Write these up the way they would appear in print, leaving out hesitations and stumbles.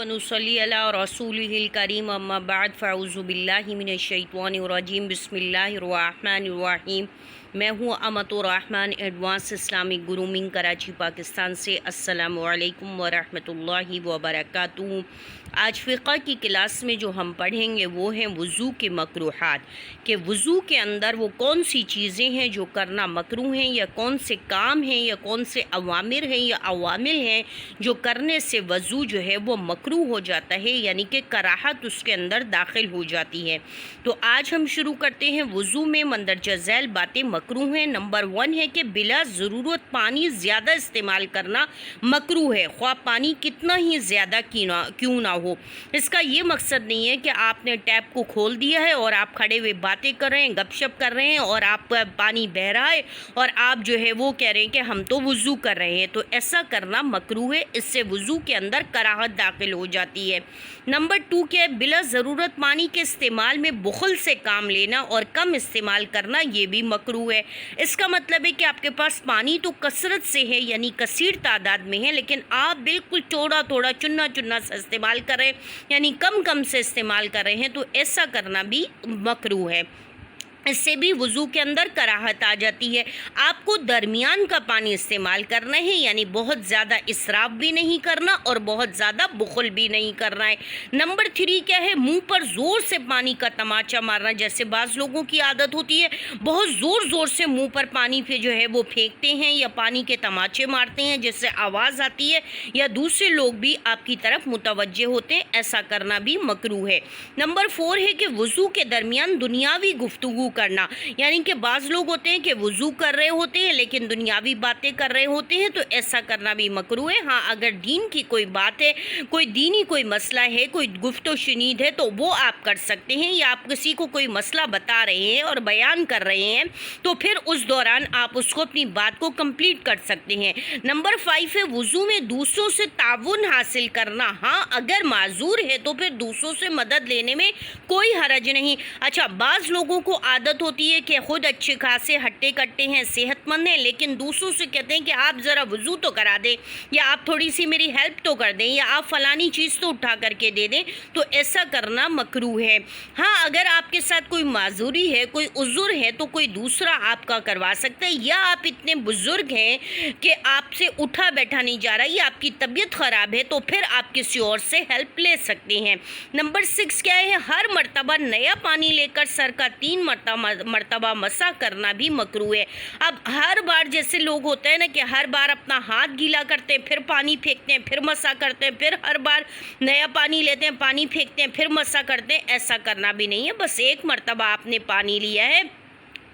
नुसल्ली अला रसूलिहिल करीम अम्मा बाद फ़अऊज़ु बिल्लाहि मिनश्शैतानिर्रजीम बिस्मिल्लाहिर्रहमानिर्रहीम। मैं हूँ Amatur Rahman advance Islamic grooming Karachi Pakistan से। अस्सलामु अलैकुम वरहमतुल्लाहि वबरकातुहू। आज फ़िक़्ह की क्लास में जो हम पढ़ेंगे वो हैं वज़ू के मकरूहात, कि वज़ू के अंदर वो कौन सी चीज़ें हैं जो करना मकरूह हैं, या कौन से काम हैं, या कौन से अवामिर हैं या अवामिल हैं जो करने से वज़ू जो है वो मकरूह हो जाता है, यानी कि कराहत उसके अंदर दाखिल हो जाती है। तो आज हम शुरू करते हैं। वज़ू में मंदरजा झैल बातें मकरूह हैं। नंबर 1 है कि बिला ज़रूरत पानी ज़्यादा इस्तेमाल करना मकरूह है, ख्वाह पानी कितना ही ज़्यादा क्यों ना हो। इसका ये मकसद नहीं है कि आपने टैप को खोल दिया है और आप खड़े हुए बातें कर रहे हैं, गपशप कर रहे हैं और आप पानी बह रहा है और आप जो है वो कह रहे हैं कि हम तो वज़ू कर रहे हैं, तो ऐसा करना मकरूह है। इससे वज़ू के अंदर कराहत दाखिल हो जाती है। नंबर 2 क्या है, बिला ज़रूरत पानी के इस्तेमाल में बुखल से काम लेना और कम इस्तेमाल करना, ये भी मकरूह है। इसका मतलब है कि आपके पास पानी तो कसरत से है, यानी कसीर तादाद में है, लेकिन आप बिल्कुल थोड़ा थोड़ा चुन्ना चुन्ना सा इस्तेमाल कर रहे हैं, यानी कम कम से इस्तेमाल कर रहे हैं, तो ऐसा करना भी मकरूह है। इससे भी वज़ू के अंदर कराहत आ जाती है। आपको दरमियान का पानी इस्तेमाल करना है, यानी बहुत ज़्यादा इसराफ भी नहीं करना और बहुत ज़्यादा बुखल भी नहीं करना है। नंबर 3 क्या है, मुंह पर ज़ोर से पानी का तमाचा मारना। जैसे बाज़ लोगों की आदत होती है, बहुत ज़ोर ज़ोर से मुंह पर पानी पे जो है वो फेंकते हैं या पानी के तमाचे मारते हैं, जिससे आवाज़ आती है या दूसरे लोग भी आपकी तरफ मुतवज्जे होते हैं, ऐसा करना भी मकरूह है। नंबर 4 है कि वज़ू के दरमियान दुनियावी गुफ्तगू करना, यानी कि बाज़ लोग होते हैं कि वज़ू कर रहे होते हैं लेकिन दुनियावी बातें कर रहे होते हैं, तो ऐसा करना भी मकरूह है। हाँ, अगर दीन की कोई बात है, कोई दीनी कोई मसला है, कोई गुफ्तो शनीद है, तो वो आप कर सकते हैं, या आप किसी को कोई मसला बता रहे हैं और बयान कर रहे हैं, तो फिर उस दौरान आप उसको अपनी बात को कंप्लीट कर सकते हैं। नंबर 5 है वज़ू में दूसरों से ताउन हासिल करना। हाँ, अगर माजूर है तो फिर दूसरों से मदद लेने में कोई हरज नहीं। अच्छा, बाज़ लोगों को आदत होती है कि खुद अच्छे खासे हट्टे कट्टे हैं, सेहतमंद हैं, लेकिन दूसरों से कहते हैं कि आप ज़रा वज़ू तो करा दें, या आप थोड़ी सी मेरी हेल्प तो कर दें, या आप फ़लानी चीज़ तो उठा करके दे दें, तो ऐसा करना मकरूह है। हाँ, अगर आपके साथ कोई माजूरी है, कोई उज़्र है, तो कोई दूसरा आपका करवा सकता है, या आप इतने बुज़ुर्ग हैं कि आपसे उठा बैठा नहीं जा रहा, या आपकी तबीयत ख़राब है, तो फिर आप किसी और से हेल्प ले सकते हैं। नंबर 6 क्या है, हर मरतबा नया पानी लेकर सर का 3 मरतबा मसा करना भी मकरूह है। अब हर बार जैसे लोग होते हैं ना कि हर बार अपना हाथ गीला करते हैं, फिर पानी फेंकते हैं, फिर मसा करते हैं, फिर हर बार नया पानी लेते हैं, पानी फेंकते हैं, फिर मसा करते हैं, ऐसा करना भी नहीं है। बस एक मरतबा आपने पानी लिया है,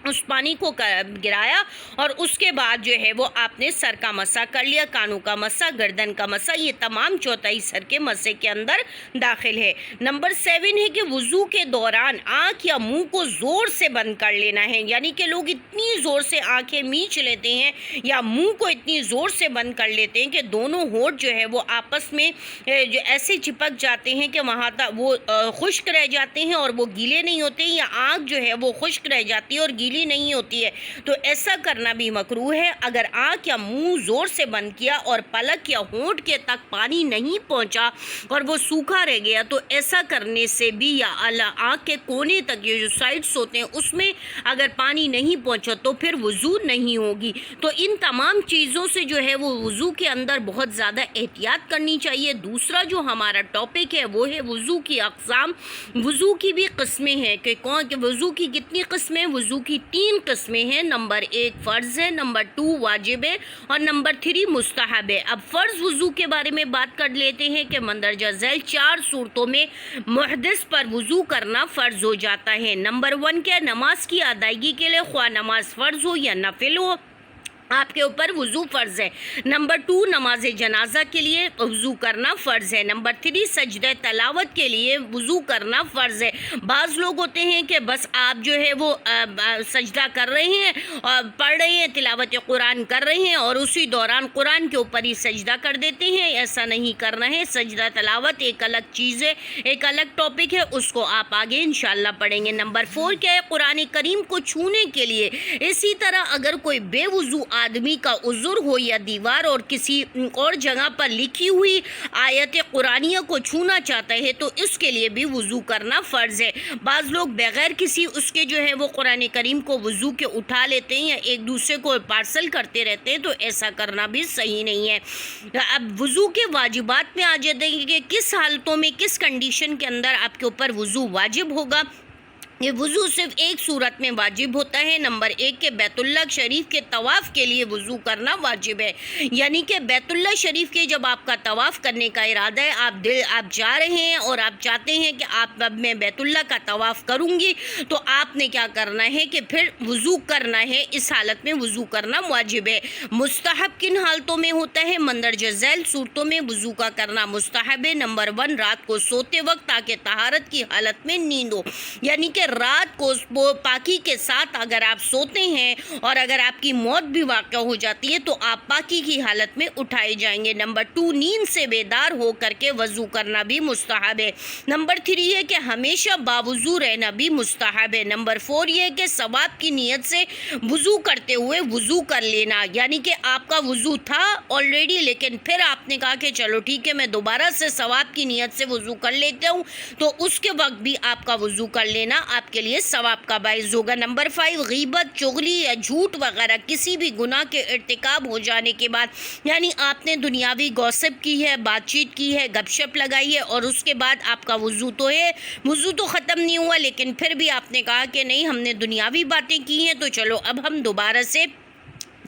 उस पानी को गिराया और उसके बाद जो है वो आपने सर का मसा कर लिया, कानों का मसा, गर्दन का मसा, ये तमाम चौथाई सर के मसे के अंदर दाखिल है। नंबर 7 है कि वज़ू के दौरान आँख या मुंह को ज़ोर से बंद कर लेना है, यानी कि लोग इतनी ज़ोर से आँखें मींच लेते हैं या मुंह को इतनी ज़ोर से बंद कर लेते हैं कि दोनों होंठ जो है वो आपस में जो ऐसे चिपक जाते हैं कि वहाँ तक वो खुश्क रह जाते हैं और वो गीले नहीं होते, या आँख जो है वो खुश्क रह जाती है और नहीं होती है, तो ऐसा करना भी मकरूह है। अगर आँख या मुंह जोर से बंद किया और पलक या होंठ के तक पानी नहीं पहुंचा और वो सूखा रह गया, तो ऐसा करने से भी, या आँख के कोने तक ये जो साइड्स होते हैं उसमें अगर पानी नहीं पहुंचा तो फिर वज़ू नहीं होगी। तो इन तमाम चीज़ों से जो है वो वज़ू के अंदर बहुत ज़्यादा एहतियात करनी चाहिए। दूसरा जो हमारा टॉपिक है वो है वज़ू की अक़साम। वज़ू की भी किस्में हैं कि कौन कि वज़ू की कितनी किस्में, वज़ू की 3 किस्में हैं। नंबर 1 फ़र्ज़ है, नंबर 2 वाजिब है और नंबर 3 मुस्तहब है। अब फ़र्ज़ वज़ू के बारे में बात कर लेते हैं कि मंदरजा झैल 4 सूरतों में मुहद्दिस पर वज़ू करना फ़र्ज़ हो जाता है। नंबर 1 क्या, नमाज की अदायगी के लिए, ख्वाह नमाज फ़र्ज़ हो या नफिल हो, आपके ऊपर वज़ू फ़र्ज़ है। नंबर 2 नमाज जनाजा के लिए वज़ू करना फ़र्ज़ है। नंबर 3 सजदे तलावत के लिए वज़ू करना फ़र्ज़ है। बाज़ लोग होते हैं कि बस आप जो है वो सजदा कर रहे हैं और पढ़ रहे हैं, तिलावत कुरान कर रहे हैं और उसी दौरान कुरान के ऊपर ही सजदा कर देते हैं, ऐसा नहीं करना है। सजदा तलावत एक अलग चीज़ है, एक अलग टॉपिक है, उसको आप आगे इंशाअल्लाह पढ़ेंगे। नंबर 4 क्या है, कुरान करीम को छूने के लिए, इसी तरह अगर कोई बेवज़ू آدمی کا عذر ہو یا دیوار اور کسی اور جگہ پر لکھی ہوئی آیت قرآنیہ کو چھونا چاہتا ہے تو اس کے لیے بھی وضو کرنا فرض ہے۔ بعض لوگ بغیر کسی اس کے جو ہے وہ قرآن کریم کو وضو کے اٹھا لیتے ہیں یا ایک دوسرے کو پارسل کرتے رہتے ہیں، تو ایسا کرنا بھی صحیح نہیں ہے۔ اب وضو کے واجبات میں آ جاتے ہیں کہ کس حالتوں میں کس کنڈیشن کے اندر آپ کے اوپر وضو واجب ہوگا۔ یہ وضو صرف ایک صورت میں واجب ہوتا ہے، نمبر 1 کہ بیت اللہ شریف کے طواف کے لیے وضو کرنا واجب ہے، یعنی کہ بیت اللہ شریف کے جب آپ کا طواف کرنے کا ارادہ ہے، آپ جا رہے ہیں اور آپ چاہتے ہیں کہ اب میں بیت اللہ کا طواف کروں گی، تو آپ نے کیا کرنا ہے کہ پھر وضو کرنا ہے۔ اس حالت میں وضو کرنا واجب ہے۔ مستحب کن حالتوں میں ہوتا ہے؟ مندرجہ ذیل صورتوں میں وضو کا کرنا مستحب ہے۔ نمبر 1 رات کو سوتے وقت تاکہ طہارت کی حالت میں نیند ہو، یعنی کہ رات کو پاکی کے ساتھ اگر آپ سوتے ہیں اور اگر آپ کی موت بھی واقع ہو جاتی ہے تو آپ پاکی کی حالت میں اٹھائے جائیں گے۔ نمبر 2 نیند سے بیدار ہو کر کے وضو کرنا بھی مستحب ہے۔ نمبر 3 ہے کہ ہمیشہ باوضو رہنا بھی مستحب ہے۔ نمبر 4 یہ ہے کہ ثواب کی نیت سے وضو کرتے ہوئے وضو کر لینا، یعنی کہ آپ کا وضو تھا آلریڈی لیکن پھر آپ نے کہا کہ چلو ٹھیک ہے میں دوبارہ سے ثواب کی نیت سے وضو کر لیتا ہوں، تو اس کے وقت بھی آپ کا وضو کر لینا آپ کے لیے ثواب کا باعث ہوگا۔ نمبر 5 غیبت، چغلی یا جھوٹ وغیرہ کسی بھی گناہ کے ارتکاب ہو جانے کے بعد، یعنی آپ نے دنیاوی گوسپ کی ہے، بات چیت کی ہے، گپ شپ لگائی ہے اور اس کے بعد آپ کا وضو تو ہے، وضو تو ختم نہیں ہوا لیکن پھر بھی آپ نے کہا کہ نہیں ہم نے دنیاوی باتیں کی ہیں تو چلو اب ہم دوبارہ سے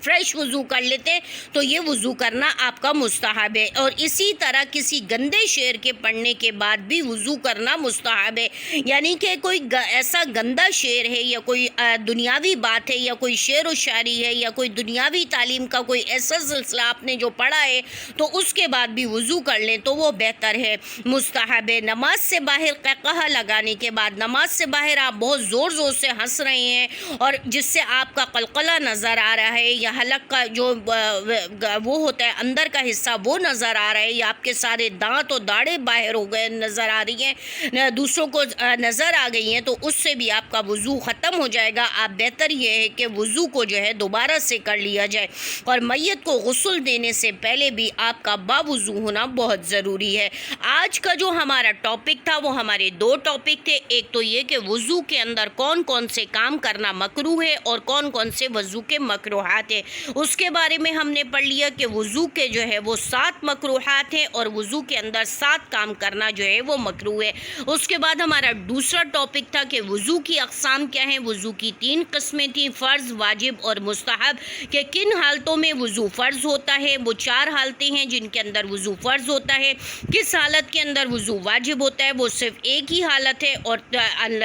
فریش وضو کر لیتے ہیں، تو یہ وضو کرنا آپ کا مستحب ہے۔ اور اسی طرح کسی گندے شعر کے پڑھنے کے بعد بھی وضو کرنا مستحب ہے، یعنی کہ کوئی ایسا گندا شعر ہے یا کوئی دنیاوی بات ہے یا کوئی شعر و شاعری ہے یا کوئی دنیاوی تعلیم کا کوئی ایسا سلسلہ آپ نے جو پڑھا ہے تو اس کے بعد بھی وضو کر لیں تو وہ بہتر ہے، مستحب ہے۔ نماز سے باہر قہقہہ لگانے کے بعد، نماز سے باہر آپ بہت زور سے ہنس رہے ہیں اور جس سے آپ کا قلقلہ نظر آ رہا ہے یا حلق کا جو وہ ہوتا ہے اندر کا حصہ وہ نظر آ رہا ہے یا آپ کے سارے دانت اور داڑھیں باہر ہو گئے نظر آ رہی ہیں، دوسروں کو نظر آ گئی ہیں، تو اس سے بھی آپ کا وضو ختم ہو جائے گا۔ آپ بہتر یہ ہے کہ وضو کو جو ہے دوبارہ سے کر لیا جائے اور میت کو غسل دینے سے پہلے بھی آپ کا باوضو ہونا بہت ضروری ہے۔ آج کا جو ہمارا ٹاپک تھا وہ ہمارے 2 ٹاپک تھے، ایک تو یہ کہ وضو کے اندر کون کون سے کام کرنا مکروہ ہے اور کون کون سے وضو کے مکروہات ہیں، اس کے بارے میں ہم نے پڑھ لیا کہ وضو کے جو ہے وہ 7 مکروہات ہیں اور وضو کے اندر 7 کام کرنا جو ہے وہ مکروہ ہے۔ اس کے بعد ہمارا دوسرا ٹاپک تھا کہ وضو کی اقسام کیا ہیں۔ وضو کی 3 قسمیں تھیں، فرض، واجب اور مستحب، کہ کن حالتوں میں وضو فرض ہوتا ہے۔ وہ 4 حالتیں ہیں جن کے اندر وضو فرض ہوتا ہے۔ کس حالت کے اندر وضو واجب ہوتا ہے، وہ صرف ایک ہی حالت ہے۔ اور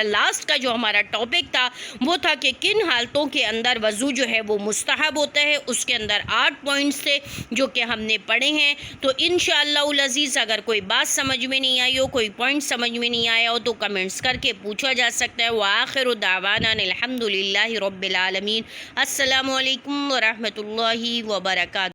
لاسٹ کا جو ہمارا ٹاپک تھا وہ تھا کہ کن حالتوں کے اندر وضو جو ہے وہ مستحب ہوتا ہے۔ اس کے اندر 8 پوائنٹس تھے جو کہ ہم نے پڑھے ہیں۔ تو انشاءاللہ العزیز اگر کوئی بات سمجھ میں نہیں آئی ہو، کوئی پوائنٹ سمجھ میں نہیں آیا ہو تو کمنٹس کر کے پوچھا جا سکتا ہے۔ وآخر دعوانا الحمدللہ رب العالمین۔ السلام علیکم ورحمۃ اللہ وبرکاتہ۔